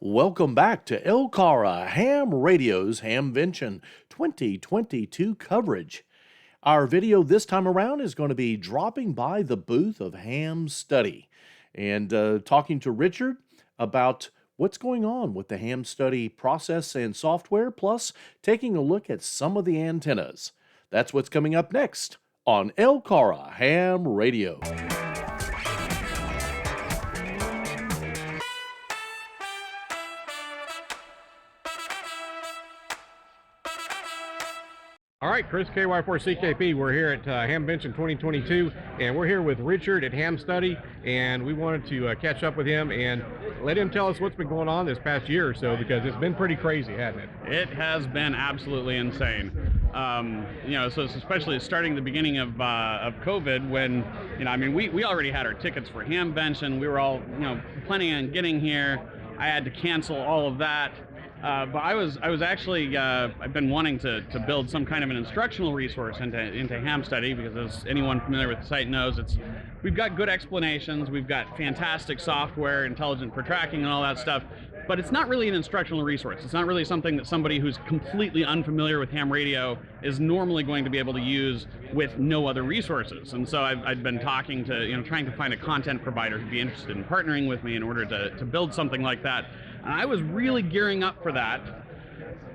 Welcome back to LCARA Ham Radio's Hamvention 2022 coverage. Our video this time around is going to be dropping by the booth of HamStudy and talking to Richard about what's going on with the HamStudy process and software, plus taking a look at some of the antennas. That's what's coming up next on LCARA Ham Radio. All right, Chris, KY4CKP. We're here at Hamvention 2022, and we're here with Richard at HamStudy, and we wanted to catch up with him and let him tell us what's been going on this past year or so, because it's been pretty crazy, hasn't it? It has been absolutely insane. So it's especially starting the beginning of COVID, when, we already had our tickets for Hamvention. We were all, planning on getting here. I had to cancel all of that. But I was actually, I've been wanting to build some kind of an instructional resource into HamStudy, because as anyone familiar with the site knows, we've got good explanations, we've got fantastic software, intelligent for tracking and all that stuff, but it's not really an instructional resource. It's not really something that somebody who's completely unfamiliar with HAMRadio is normally going to be able to use with no other resources. And so I've been talking to, trying to find a content provider who'd be interested in partnering with me in order to build something like that. And I was really gearing up for that,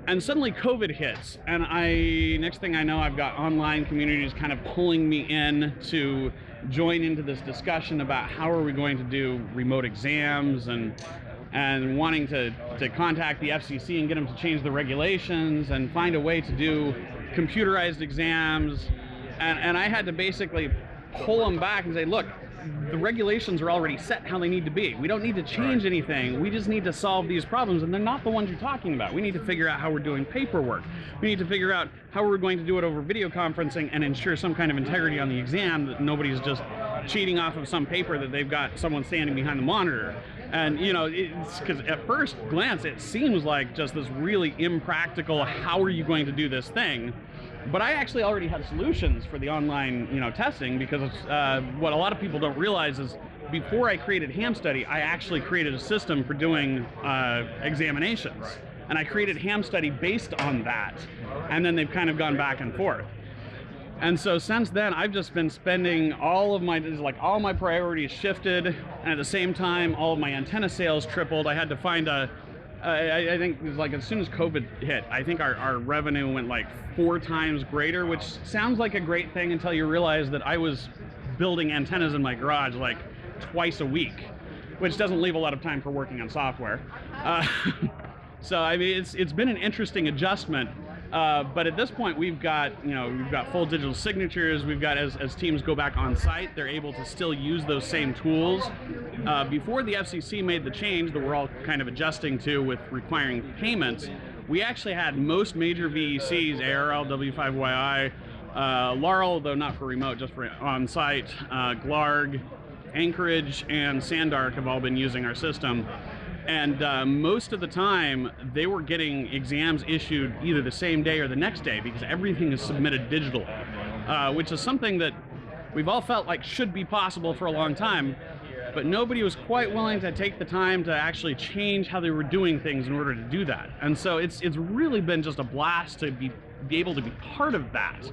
and suddenly COVID hits, and next thing I know, I've got online communities kind of pulling me in to join into this discussion about how are we going to do remote exams, and wanting to contact the FCC and get them to change the regulations and find a way to do computerized exams, and I had to basically pull them back and say, look, the regulations are already set how they need to be. We don't need to change anything. We just need to solve these problems, and they're not the ones you're talking about. We need to figure out how we're doing paperwork. We need to figure out how we're going to do it over video conferencing and ensure some kind of integrity on the exam, that nobody's just cheating off of some paper that they've got someone standing behind the monitor. And it's because at first glance it seems like just this really impractical, how are you going to do this thing? But I actually already had solutions for the online, testing, because what a lot of people don't realize is before I created HamStudy, I actually created a system for doing examinations, and I created HamStudy based on that, and then they've kind of gone back and forth. And so since then, I've just been spending all my priorities shifted, and at the same time, all of my antenna sales tripled. I had to find I think it was like as soon as COVID hit, I think our revenue went like 4 times greater, which sounds like a great thing until you realize that I was building antennas in my garage like twice a week, which doesn't leave a lot of time for working on software. So it's been an interesting adjustment. But at this point, we've got full digital signatures. We've got, as teams go back on site, they're able to still use those same tools. Before the FCC made the change that we're all kind of adjusting to with requiring payments, we actually had most major VECs, ARL, W5YI, LARL, though not for remote, just for on-site, GLARG, Anchorage, and Sandark have all been using our system. And most of the time, they were getting exams issued either the same day or the next day, because everything is submitted digitally, which is something that we've all felt like should be possible for a long time, but nobody was quite willing to take the time to actually change how they were doing things in order to do that. And so it's really been just a blast to be able to be part of that.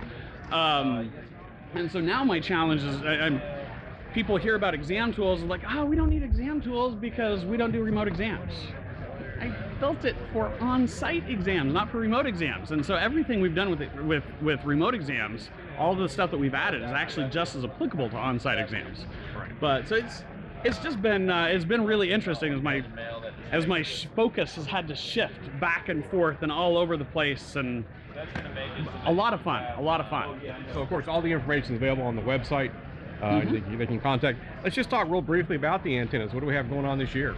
And so now my challenge is, people hear about exam tools and like, we don't need exam tools because we don't do remote exams. I built it for on-site exams, not for remote exams. And so everything we've done with remote exams, all the stuff that we've added is actually just as applicable to on-site exams. But so it's just been it's been really interesting as my focus has had to shift back and forth and all over the place, and a lot of fun. So of course, all the information is available on the website. They can contact. Let's just talk real briefly about the antennas. What do we have going on this year?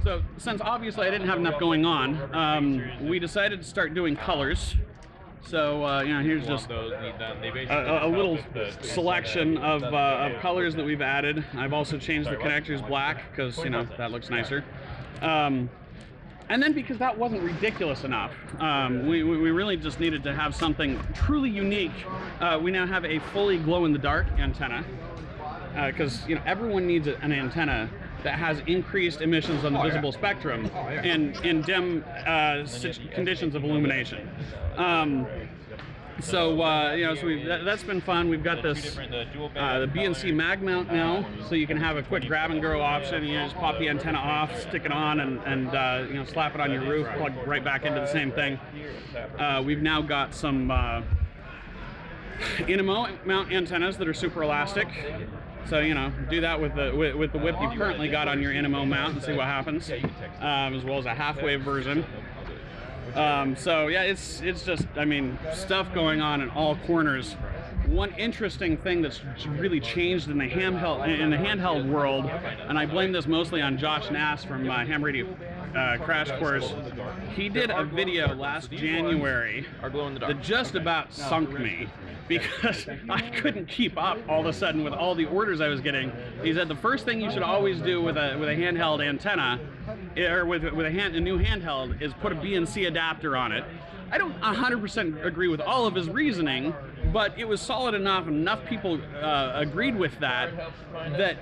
So since obviously I didn't have enough going on, we decided to start doing colors. So here's just a little selection of colors that we've added. I've also changed the connectors black because that looks nicer. And then because that wasn't ridiculous enough, we really just needed to have something truly unique. We now have a fully glow-in-the-dark antenna, because everyone needs an antenna that has increased emissions on the visible spectrum and in dim conditions of illumination. So that's been fun. We've got this the BNC mag mount now, so you can have a quick grab and go option. You just pop the antenna off, stick it on, and slap it on your roof, plug right back into the same thing. We've now got some Inimo mount antennas that are super elastic. So do that with the whip you've currently got on your Inimo mount and see what happens, as well as a half-wave version. So yeah, it's just, I mean, stuff going on in all corners. One interesting thing that's really changed in the handheld world, and I blame this mostly on Josh Nass from HAMRadio Crash Course. He did a video last January that just about sunk me because I couldn't keep up all of a sudden with all the orders I was getting. He said the first thing you should always do with a handheld antenna, or with a new handheld, is put a BNC adapter on it. I don't 100% agree with all of his reasoning, but it was solid enough, and enough people agreed with that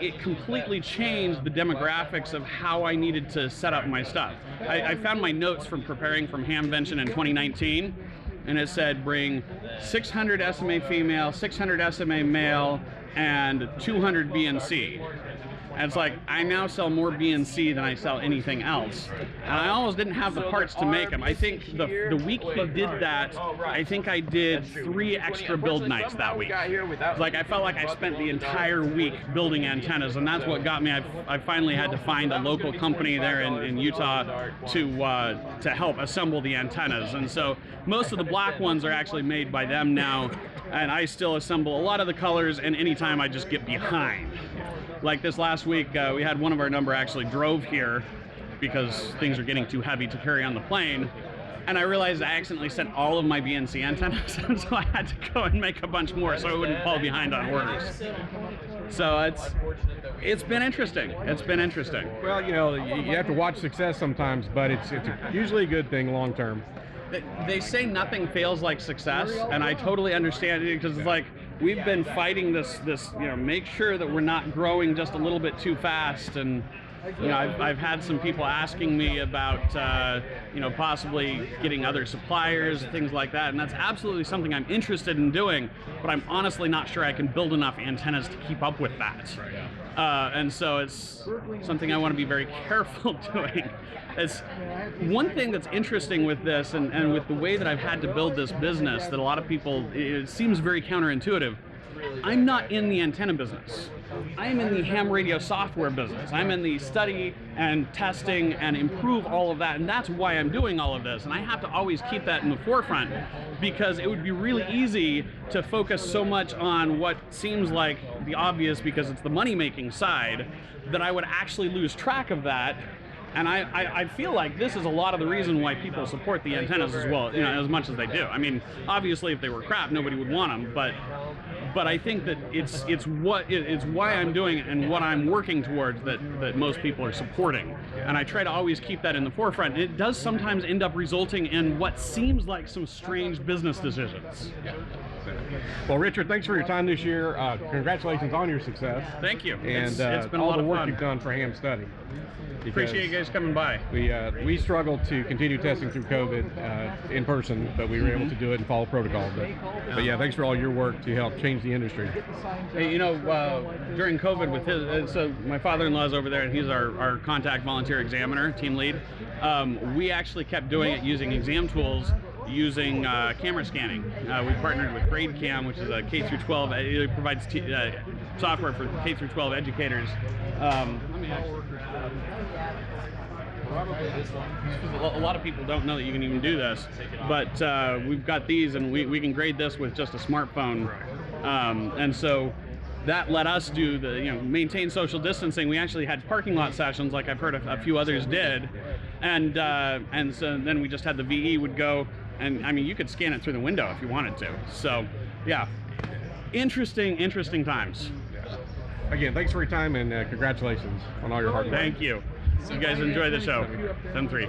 it completely changed the demographics of how I needed to set up my stuff. I found my notes from preparing from Hamvention in 2019, and it said bring 600 SMA female, 600 SMA male, and 200 BNC. And it's like, I now sell more BNC than I sell anything else. And I almost didn't have the parts to make them. I think the week he did that, I think I did 3 extra build nights that week. It's like, I felt like I spent the entire week building antennas, and that's what got me. I finally had to find a local company there in Utah to help assemble the antennas. And so most of the black ones are actually made by them now, and I still assemble a lot of the colors, and anytime I just get behind. Like this last week, we had one of our number actually drove here because things are getting too heavy to carry on the plane. And I realized I accidentally sent all of my BNC antennas, and so I had to go and make a bunch more so I wouldn't fall behind on orders. So it's been interesting. It's been interesting. Well, you have to watch success sometimes, but it's usually a good thing long term. They say nothing fails like success, and I totally understand it, because it's like, we've been fighting this make sure that we're not growing just a little bit too fast. And I've had some people asking me about possibly getting other suppliers, things like that, and that's absolutely something I'm interested in doing, but I'm honestly not sure I can build enough antennas to keep up with that. And so it's something I want to be very careful doing. It's one thing that's interesting with this, and with the way that I've had to build this business, that a lot of people, it seems very counterintuitive. I'm not in the antenna business. I'm in the HAMRadio software business. I'm in the study and testing and improve all of that, and that's why I'm doing all of this. And I have to always keep that in the forefront, because it would be really easy to focus so much on what seems like the obvious, because it's the money-making side, that I would actually lose track of that. And I feel like this is a lot of the reason why people support the antennas as well, as much as they do. I mean, obviously, if they were crap, nobody would want them, but I think that it's why I'm doing it and what I'm working towards that most people are supporting. And I try to always keep that in the forefront. It does sometimes end up resulting in what seems like some strange business decisions. Well, Richard, thanks for your time this year. Congratulations on your success. Thank you. And it's been a lot all the of work fun. you've done for HamStudy. Appreciate you guys coming by. We struggled to continue testing through COVID in person, but we were able to do it and follow protocol. But yeah, thanks for all your work to help change the industry. Hey, during COVID with his, so my father-in-law's over there, and he's our contact volunteer examiner, team lead. We actually kept doing it using exam tools, using camera scanning. We partnered with GradeCam, which is a K-12. It provides software for K-12 educators. A lot of people don't know that you can even do this, but we've got these, and we can grade this with just a smartphone, and so that let us do maintain social distancing. We actually had parking lot sessions, like I've heard a few others did, and so then we just had the VE would go, and I mean, you could scan it through the window if you wanted to. So yeah, interesting times. Again, thanks for your time, and congratulations on all your hard work. Thank you. You guys enjoy the show. 10-3.